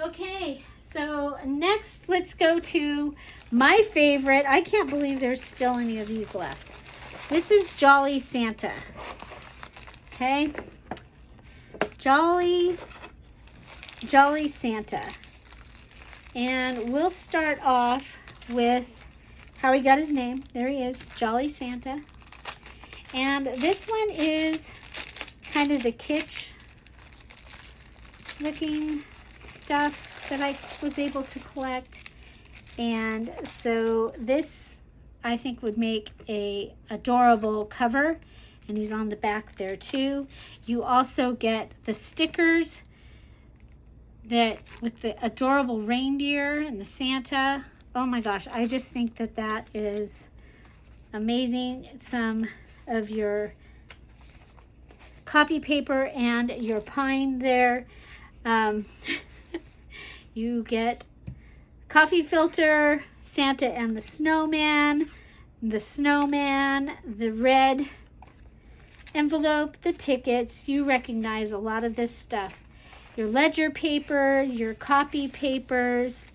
Okay, so next let's go to my favorite. I can't believe there's still any of these left. This is Jolly Santa. Okay, Jolly Santa. And we'll start off with how he got his name. There he is, Jolly Santa. And this one is kind of the kitsch looking stuff that I was able to collect. And so this, I think, would make a adorable cover. And he's on the back there too. You also get the stickers that with the adorable reindeer and the Santa. Oh my gosh, I just think that that is amazing. Some of your copy paper and your pine there. You get coffee filter, Santa and the snowman, the red envelope, the tickets. You recognize a lot of this stuff. Your ledger paper, your copy papers.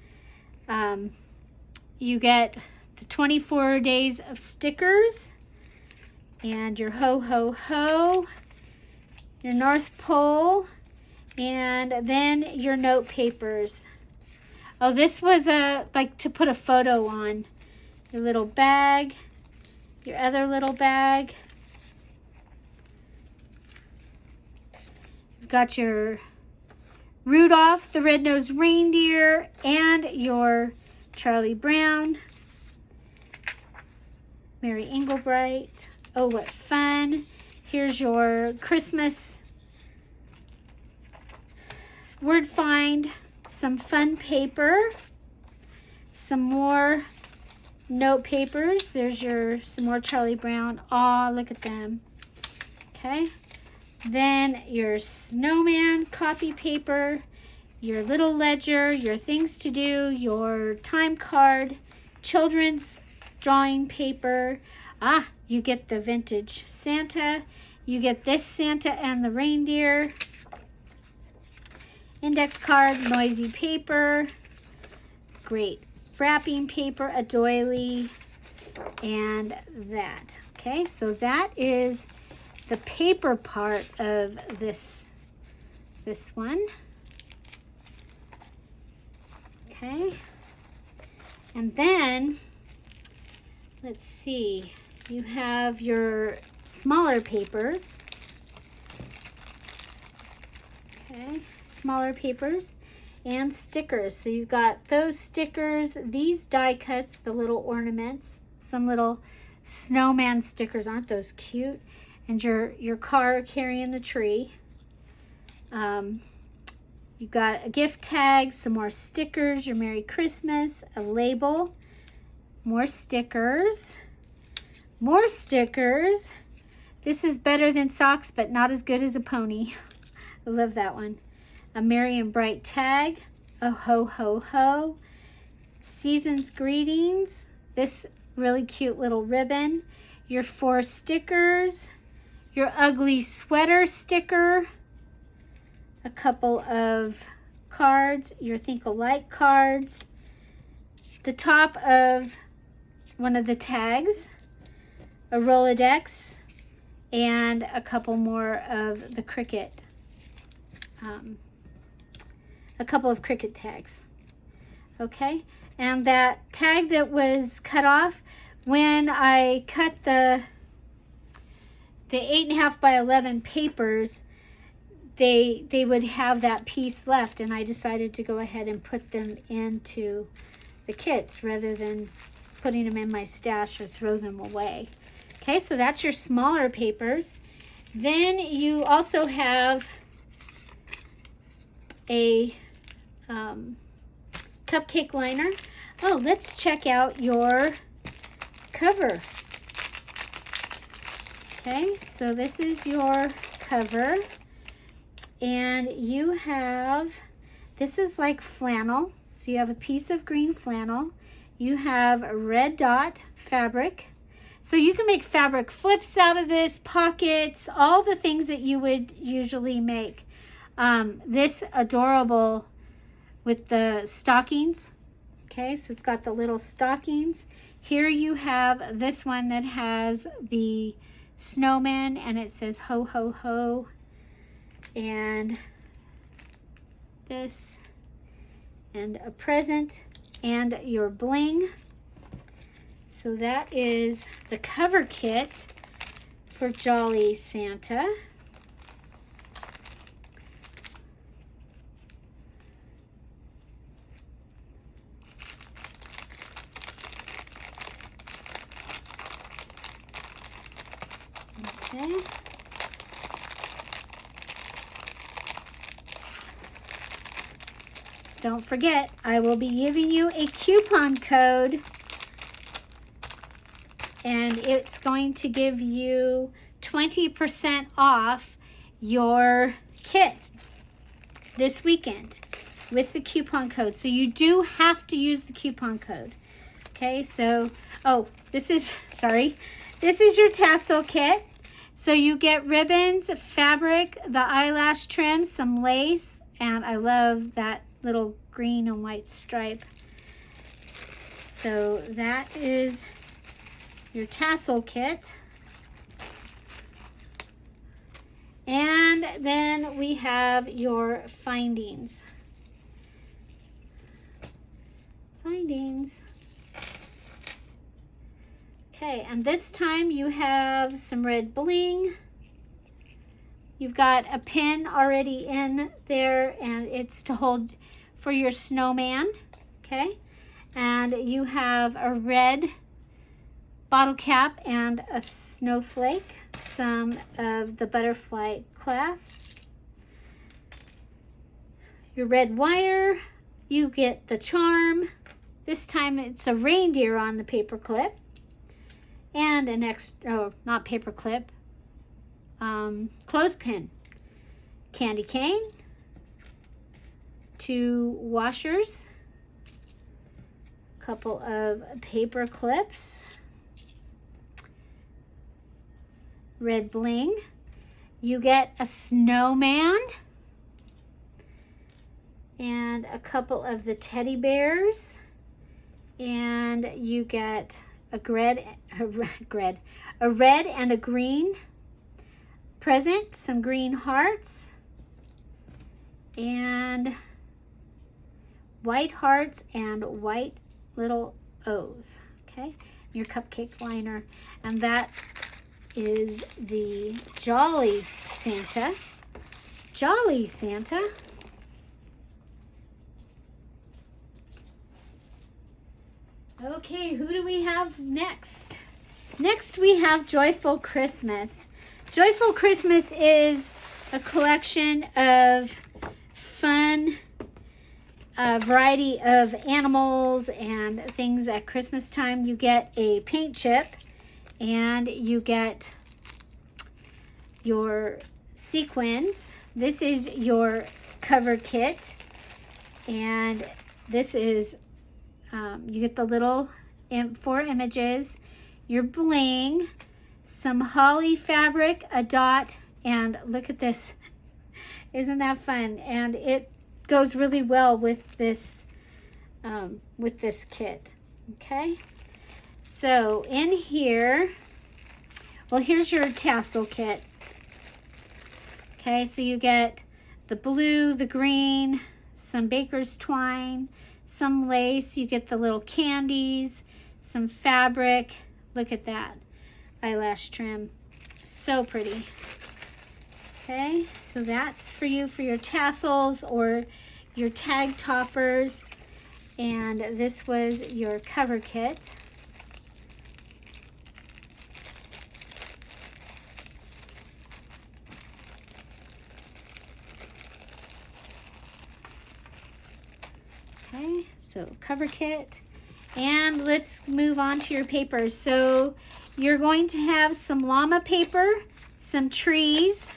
You get the 24 days of stickers and your ho ho ho, your North Pole, and then your note papers. Oh, this was like to put a photo on. Your little bag, your other little bag. You've got your Rudolph the Red-Nosed Reindeer and your Charlie Brown. Mary Englebright. Oh, what fun. Here's your Christmas word find. Some fun paper. Some more note papers. There's some more Charlie Brown. Aw, look at them. Okay. Then your snowman copy paper, your little ledger, your things to do, your time card, children's drawing paper. Ah, you get the vintage Santa. You get this Santa and the reindeer. Index card, noisy paper. Great wrapping paper, a doily, and that. Okay, so that is the paper part of this one. Okay, and then let's see, you have your smaller papers. Okay, smaller papers and stickers. So you've got those stickers, these die cuts, the little ornaments, some little snowman stickers. Aren't those cute? And your car carrying the tree. You've got a gift tag, some more stickers, your Merry Christmas, a label, more stickers, more stickers. This is better than socks, but not as good as a pony. I love that one. A Merry and Bright tag, a ho ho ho, season's greetings, this really cute little ribbon, your 4 stickers, your ugly sweater sticker, a couple of cards, your Think Alike cards, the top of one of the tags, a Rolodex, and a couple more of the Cricut, a couple of Cricut tags. Okay, and that tag that was cut off, when I cut the 8.5 by 11 papers, they would have that piece left, and I decided to go ahead and put them into the kits rather than putting them in my stash or throw them away. Okay, so that's your smaller papers. Then you also have a cupcake liner. Oh, let's check out your cover. Okay, so this is your cover, and you have, this is like flannel. So you have a piece of green flannel. You have a red dot fabric. So you can make fabric flips out of this, pockets, all the things that you would usually make. This adorable with the stockings. Okay, so it's got the little stockings. Here you have this one that has the snowman, and it says ho ho ho, and this, and a present, and your bling. So that is the cover kit for Jolly Santa. Okay. Don't forget, I will be giving you a coupon code, and it's going to give you 20% off your kit this weekend with the coupon code. So you do have to use the coupon code. Okay, so, oh, this is your tassel kit. So you get ribbons, fabric, the eyelash trim, some lace, and I love that little green and white stripe. So that is your tassel kit. And then we have your findings. Okay, and this time you have some red bling. You've got a pin already in there, and it's to hold for your snowman, okay? And you have a red bottle cap and a snowflake, some of the butterfly clasp. Your red wire, you get the charm. This time it's a reindeer on the paper clip. And an extra, oh, not paper clip, clothespin, candy cane, 2 washers, a couple of paper clips, red bling. You get a snowman and a couple of the teddy bears, and you get a red and a green present, some green hearts, and white hearts and white little O's. Okay, your cupcake liner, and that is the Jolly Santa. Jolly Santa. Okay, who do we have next? Next we have Joyful Christmas. Joyful Christmas is a collection of fun, variety of animals and things at Christmas time. You get a paint chip, and you get your sequins. This is your cover kit, and this is you get the little 4 images, your bling, some holly fabric, a dot, and look at this. Isn't that fun? And it goes really well with this kit. Okay, so in here, well, here's your tassel kit. Okay, so you get the blue, the green, some baker's twine, some lace. You get the little candies, some fabric. Look at that eyelash trim, so pretty. Okay, so that's for you for your tassels or your tag toppers, and this was your cover kit. Okay, so cover kit, and let's move on to your papers. So you're going to have some llama paper, some trees,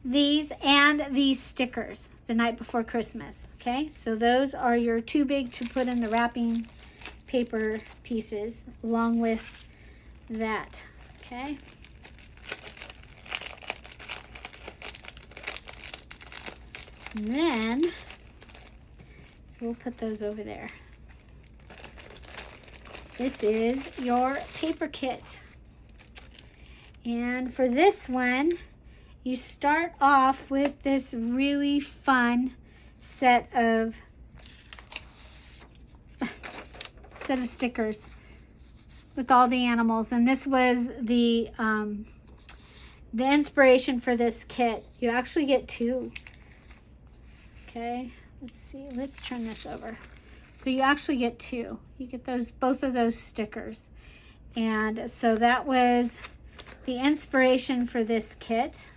these, and these stickers the night before Christmas. Okay, so those are your too big to put in the wrapping paper pieces along with that. Okay, and then So we'll put those over there. This is your paper kit. And for this one, you start off with this really fun set of stickers with all the animals. And this was the inspiration for this kit. You actually get 2. Okay, let's see. Let's turn this over. So you actually get 2. You get both of those stickers. And so that was the inspiration for this kit.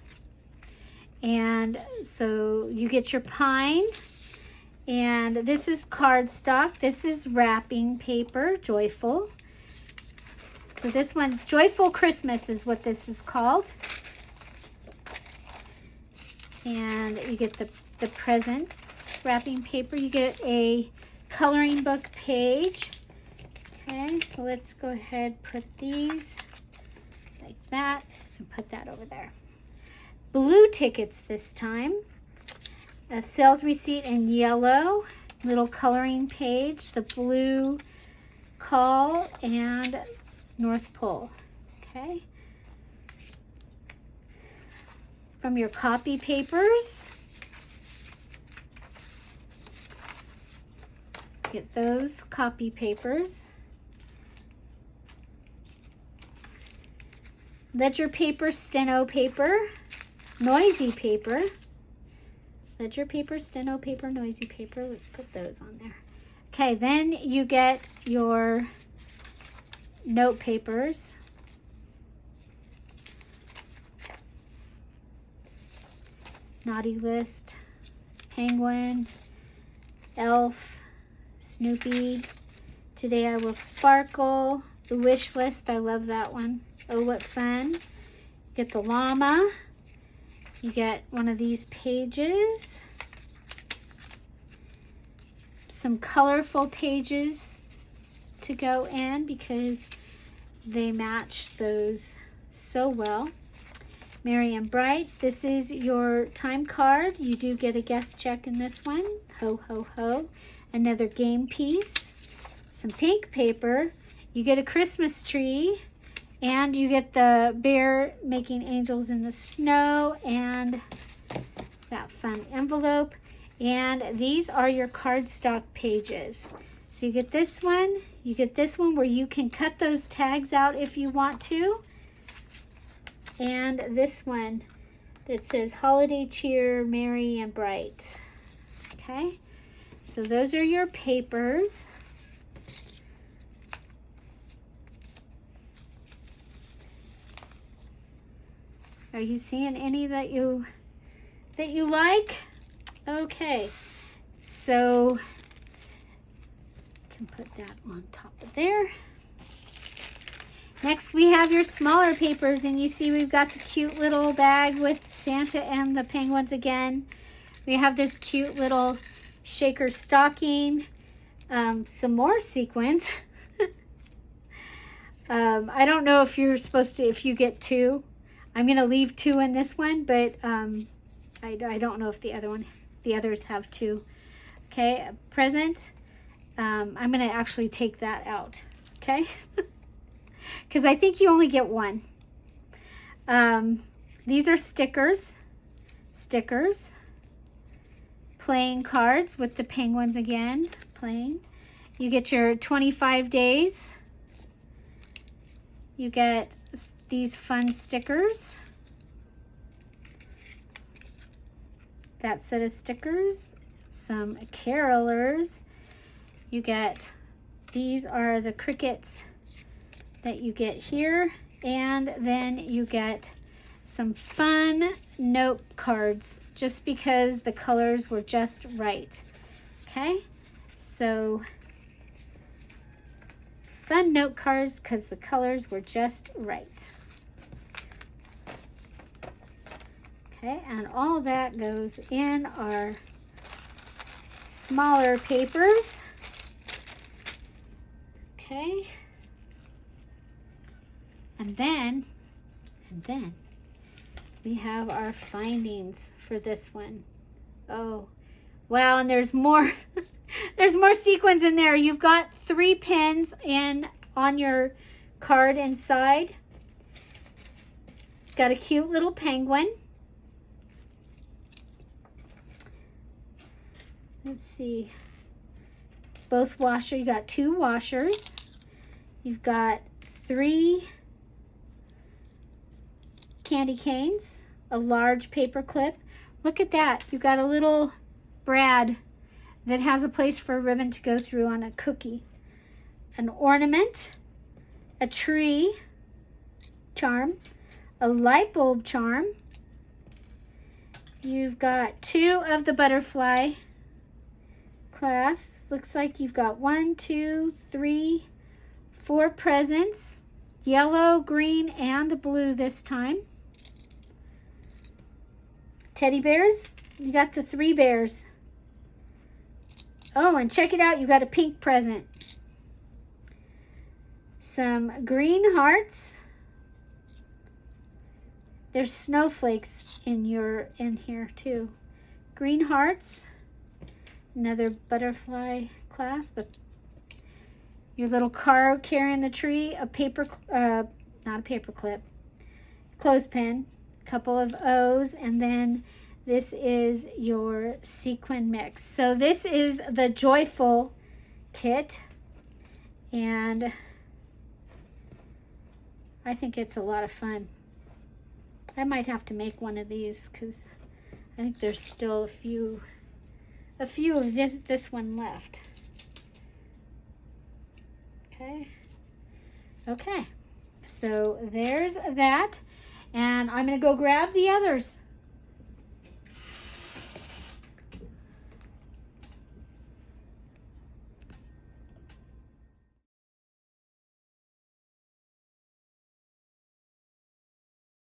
And so you get your pine, and this is cardstock. This is wrapping paper, joyful. So this one's Joyful Christmas is what this is called. And you get the presents wrapping paper. You get a coloring book page. Okay, so let's go ahead, put these like that, and put that over there. Blue tickets this time. A sales receipt in yellow, little coloring page, the blue call, and North Pole. Okay. From your copy papers, get those copy papers. Ledger paper, steno paper, noisy paper. Ledger paper, steno paper, noisy paper. Let's put those on there. Okay, then you get your note papers. Naughty List, Penguin, Elf, Snoopy, Today I Will Sparkle, The Wish List, I love that one. Oh, what fun. You get the llama. You get one of these pages. Some colorful pages to go in because they match those so well. Merry and Bright, this is your time card. You do get a guest check in this one. Ho, ho, ho. Another game piece. Some pink paper. You get a Christmas tree. And you get the bear making angels in the snow and that fun envelope. And these are your cardstock pages. So you get this one where you can cut those tags out if you want to. And this one that says Holiday Cheer, Merry and Bright. Okay, so those are your papers. Are you seeing any that you like? Okay, so you can put that on top of there. Next we have your smaller papers, and you see we've got the cute little bag with Santa and the penguins again. We have this cute little shaker stocking, some more sequins. I don't know if you're supposed to, if you get 2. I'm going to leave 2 in this one, but I don't know if the others have 2. Okay, a present. I'm going to actually take that out, okay? Because I think you only get 1. These are stickers. Playing cards with the penguins again, playing. You get your 25 days. You get these fun stickers. That set of stickers. Some carolers. You get, these are the crickets that you get here. And then you get some fun note cards just because the colors were just right. Okay, so fun note cards because the colors were just right. Okay, and all that goes in our smaller papers. Okay, and then we have our findings for this one. Oh, wow, and there's more. There's more sequins in there. You've got 3 pins on your card inside. Got a cute little penguin. Let's see. Both washers. You got 2 washers. You've got 3 candy canes, a large paper clip. Look at that. You've got a little brad that has a place for a ribbon to go through on a cookie. An ornament, a tree charm, a light bulb charm. You've got 2 of the butterfly clasps. Looks like you've got 1, 2, 3, 4 presents. Yellow, green, and blue this time. Teddy bears. You got the 3 bears. Oh, and check it out. You got a pink present. Some green hearts. There's snowflakes in here too. Green hearts. Another butterfly clasp. Your little car carrying the tree. A paper, not a paper clip. Clothespin. A couple of O's, and then this is your sequin mix. So this is the Joyful kit, and I think it's a lot of fun. I might have to make one of these because I think there's still a few of this one left. Okay, so there's that, and I'm gonna go grab the others.